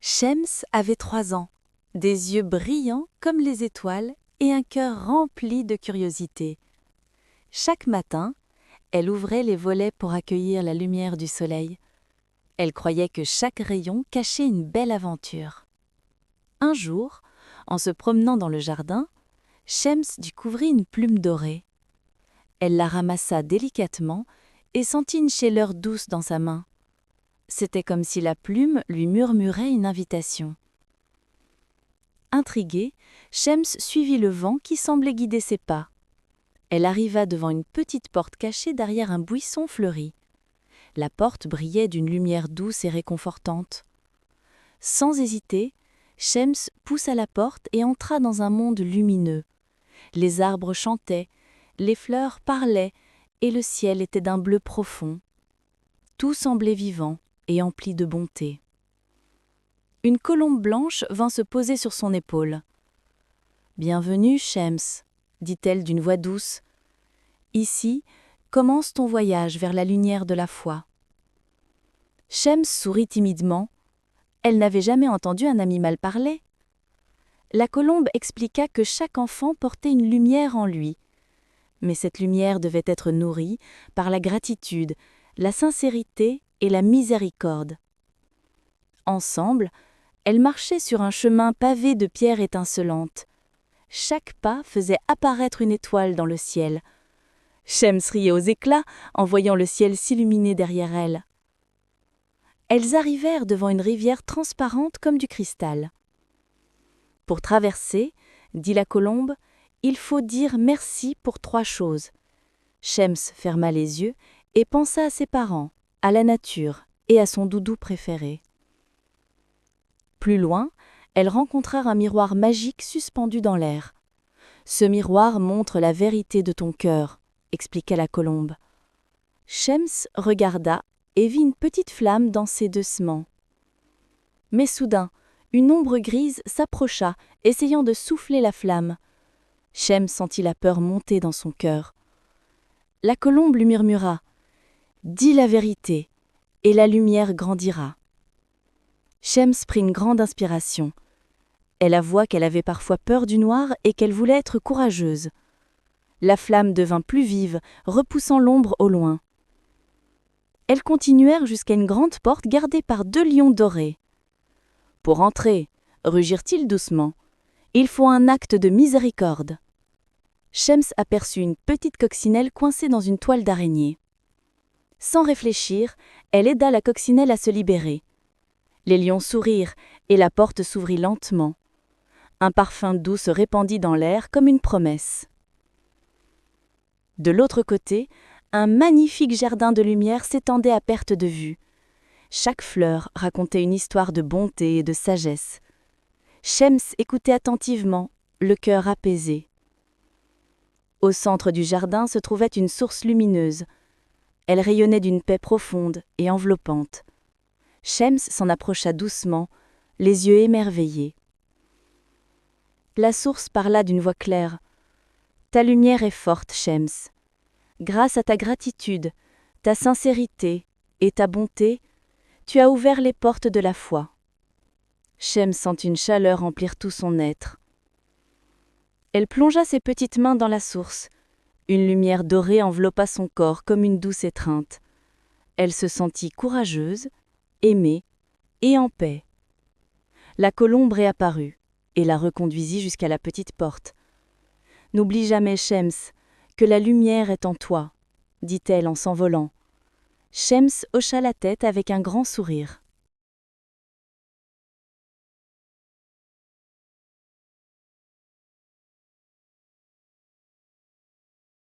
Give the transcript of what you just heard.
Shems avait 3 ans, des yeux brillants comme les étoiles et un cœur rempli de curiosité. Chaque matin, elle ouvrait les volets pour accueillir la lumière du soleil. Elle croyait que chaque rayon cachait une belle aventure. Un jour, en se promenant dans le jardin, Shems découvrit une plume dorée. Elle la ramassa délicatement et sentit une chaleur douce dans sa main. C'était comme si la plume lui murmurait une invitation. Intriguée, Shems suivit le vent qui semblait guider ses pas. Elle arriva devant une petite porte cachée derrière un buisson fleuri. La porte brillait d'une lumière douce et réconfortante. Sans hésiter, Shems poussa la porte et entra dans un monde lumineux. Les arbres chantaient, les fleurs parlaient et le ciel était d'un bleu profond. Tout semblait vivant et empli de bonté. Une colombe blanche vint se poser sur son épaule. « Bienvenue, Shems, dit-elle d'une voix douce. Ici commence ton voyage vers la lumière de la foi. » Shems sourit timidement. Elle n'avait jamais entendu un animal parler. La colombe expliqua que chaque enfant portait une lumière en lui. Mais cette lumière devait être nourrie par la gratitude, la sincérité et la miséricorde. Ensemble, elles marchaient sur un chemin pavé de pierres étincelantes. Chaque pas faisait apparaître une étoile dans le ciel. Shems riait aux éclats en voyant le ciel s'illuminer derrière elles. Elles arrivèrent devant une rivière transparente comme du cristal. « Pour traverser, dit la colombe, il faut dire merci pour 3 choses. » Shems ferma les yeux et pensa à ses parents, à la nature et à son doudou préféré. Plus loin, elles rencontrèrent un miroir magique suspendu dans l'air. « Ce miroir montre la vérité de ton cœur, » expliqua la colombe. Shems regarda et vit une petite flamme danser doucement. Mais soudain, une ombre grise s'approcha, essayant de souffler la flamme. Shems sentit la peur monter dans son cœur. La colombe lui murmura « Dis la vérité, et la lumière grandira. » Shems prit une grande inspiration. Elle avoua qu'elle avait parfois peur du noir et qu'elle voulait être courageuse. La flamme devint plus vive, repoussant l'ombre au loin. Elles continuèrent jusqu'à une grande porte gardée par 2 lions dorés. « Pour entrer, » rugirent-ils doucement, « il faut un acte de miséricorde. » Shems aperçut une petite coccinelle coincée dans une toile d'araignée. Sans réfléchir, elle aida la coccinelle à se libérer. Les lions sourirent et la porte s'ouvrit lentement. Un parfum doux se répandit dans l'air comme une promesse. De l'autre côté, un magnifique jardin de lumière s'étendait à perte de vue. Chaque fleur racontait une histoire de bonté et de sagesse. Shems écoutait attentivement, le cœur apaisé. Au centre du jardin se trouvait une source lumineuse. Elle rayonnait d'une paix profonde et enveloppante. Shems s'en approcha doucement, les yeux émerveillés. La source parla d'une voix claire. « Ta lumière est forte, Shems. Grâce à ta gratitude, ta sincérité et ta bonté, tu as ouvert les portes de la foi. » Shems sentit une chaleur remplir tout son être. Elle plongea ses petites mains dans la source. Une lumière dorée enveloppa son corps comme une douce étreinte. Elle se sentit courageuse, aimée et en paix. La colombe réapparut et la reconduisit jusqu'à la petite porte. « N'oublie jamais, Shems, que la lumière est en toi, » dit-elle en s'envolant. Shems hocha la tête avec un grand sourire.